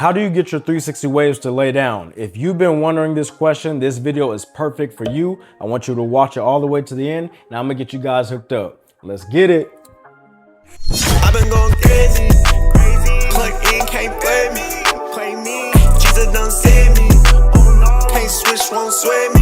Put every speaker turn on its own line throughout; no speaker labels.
How do you get your 360 waves to lay down? If you've been wondering this question, this video is perfect for you. I want you to watch it all the way to the end. Now I'm gonna get you guys hooked up. Let's get it.
I've been going crazy. Plug in, can't play me. Jesus done save me. Can't switch, won't sway me.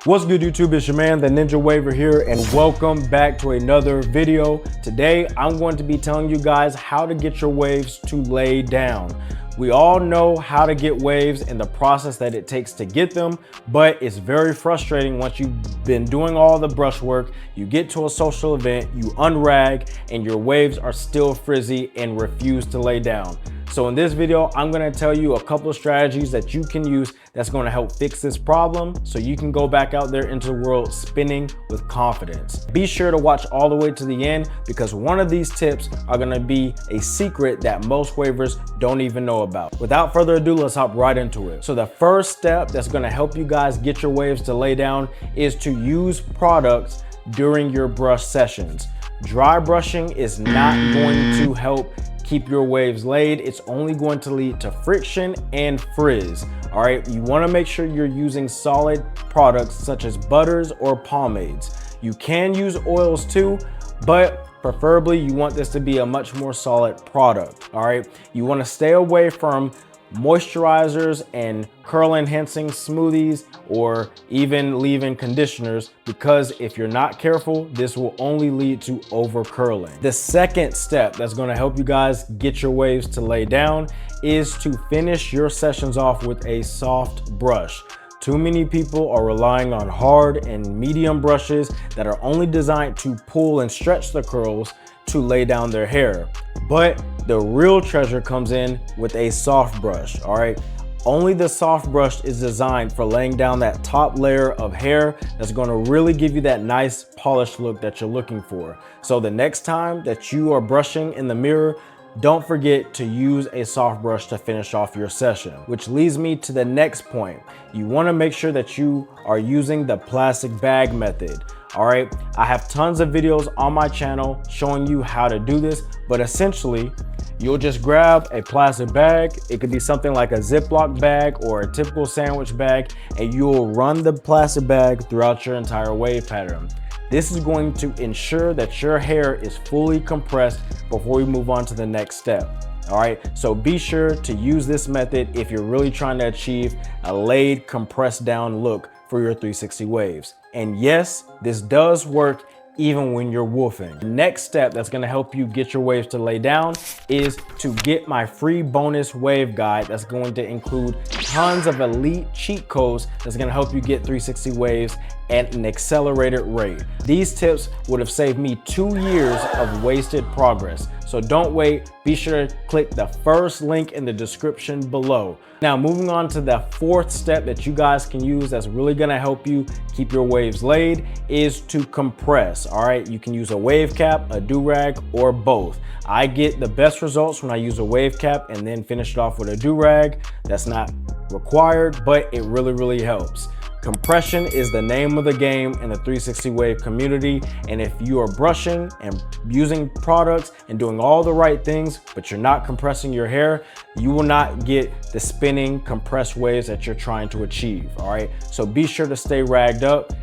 What's good, YouTube? It's your man, the Ninja Waver here, and welcome back to another video. Today, I'm going to be telling you guys how to get your waves to lay down. We all know how to get waves and the process that it takes to get them, but it's very frustrating once you've been doing all the brush work, you get to a social event, you unrag, and your waves are still frizzy and refuse to lay down. So in this video, I'm gonna tell you a couple of strategies that you can use that's gonna help fix this problem so you can go back out there into the world spinning with confidence. Be sure to watch all the way to the end because one of these tips are gonna be a secret that most wavers don't even know about. Without further ado, let's hop right into it. So the first step that's gonna help you guys get your waves to lay down is to use products during your brush sessions. Dry brushing is not going to help keep your waves laid. It's only going to lead to friction and frizz. All right, you want to make sure you're using solid products such as butters or pomades. You can use oils too, but preferably you want this to be a much more solid product. All right, you want to stay away from moisturizers and curl enhancing smoothies or even leave-in conditioners, because if you're not careful, this will only lead to over curling. The second step that's going to help you guys get your waves to lay down is to finish your sessions off with a soft brush. Too many people are relying on hard and medium brushes that are only designed to pull and stretch the curls to lay down their hair. But the real treasure comes in with a soft brush, all right? Only the soft brush is designed for laying down that top layer of hair that's gonna really give you that nice polished look that you're looking for. So the next time that you are brushing in the mirror, don't forget to use a soft brush to finish off your session. Which leads me to the next point. You wanna make sure that you are using the plastic bag method. All right, I have tons of videos on my channel showing you how to do this, but essentially you'll just grab a plastic bag. It could be something like a Ziploc bag or a typical sandwich bag, and you'll run the plastic bag throughout your entire wave pattern. This is going to ensure that your hair is fully compressed before we move on to the next step. All right, so be sure to use this method if you're really trying to achieve a laid, compressed down look for your 360 waves. And yes, this does work even when you're woofing. The next step that's gonna help you get your waves to lay down is to get my free bonus wave guide that's going to include tons of elite cheat codes that's gonna help you get 360 waves at an accelerated rate. These tips would have saved me 2 years of wasted progress. So don't wait, be sure to click the first link in the description below. Now moving on to the fourth step that you guys can use that's really gonna help you keep your waves laid is to compress. All right, you can use a wave cap, a do-rag, or both. I get the best results when I use a wave cap and then finish it off with a do-rag. That's not required, but it really helps. Compression is the name of the game in the 360 wave community, and if you are brushing and using products and doing all the right things, but you're not compressing your hair, you will not get the spinning compressed waves that you're trying to achieve, all right? So be sure to stay ragged up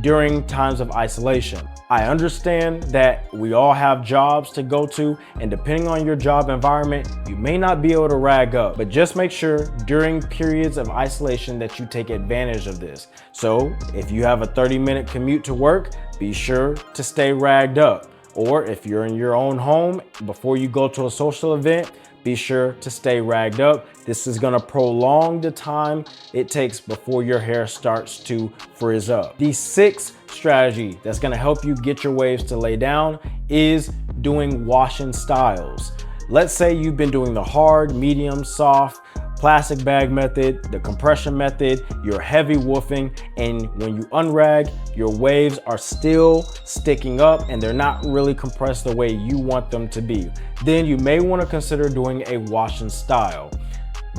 during times of isolation. I understand that we all have jobs to go to, and depending on your job environment, you may not be able to rag up, but just make sure during periods of isolation that you take advantage of this. So if you have a 30-minute commute to work, be sure to stay ragged up. Or if you're in your own home, before you go to a social event, be sure to stay ragged up. This is gonna prolong the time it takes before your hair starts to frizz up. The sixth strategy that's gonna help you get your waves to lay down is doing wash-in styles. Let's say you've been doing the hard, medium, soft, plastic bag method, the compression method, you're heavy woofing, and when you unrag, your waves are still sticking up and they're not really compressed the way you want them to be. Then you may want to consider doing a wash-in style.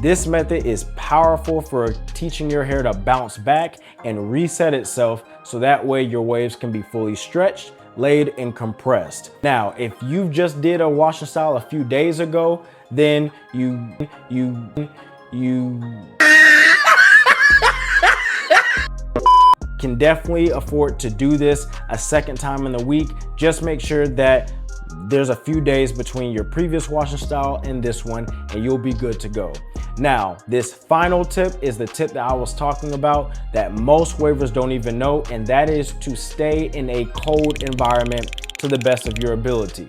This method is powerful for teaching your hair to bounce back and reset itself so that way your waves can be fully stretched, laid, and compressed. Now, if you just did a washing style a few days ago, then you can definitely afford to do this a second time in the week. Just make sure that there's a few days between your previous washing style and this one, and you'll be good to go. Now, this final tip is the tip that I was talking about that most wavers don't even know, and that is to stay in a cold environment to the best of your ability.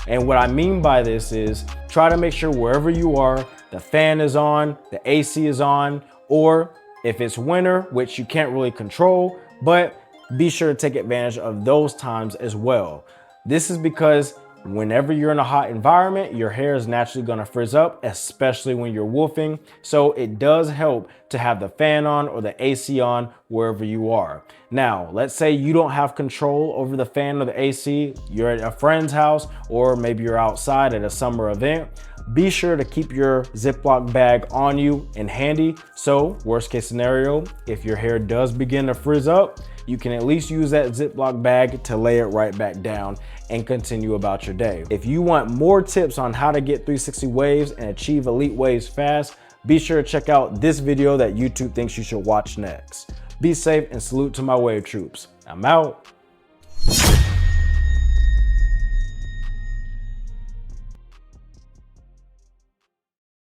And what I mean by this is try to make sure wherever you are, the fan is on, the AC is on, or if it's winter, which you can't really control, but be sure to take advantage of those times as well. This is because whenever you're in a hot environment, your hair is naturally gonna frizz up, especially when you're woofing. So it does help to have the fan on or the AC on wherever you are. Now, let's say you don't have control over the fan or the AC, you're at a friend's house, or maybe you're outside at a summer event. Be sure to keep your Ziploc bag on you and handy. So worst case scenario, if your hair does begin to frizz up, you can at least use that Ziploc bag to lay it right back down and continue about your day. If you want more tips on how to get 360 waves and achieve elite waves fast, be sure to check out this video that YouTube thinks you should watch next. Be safe and salute to my wave troops. I'm out.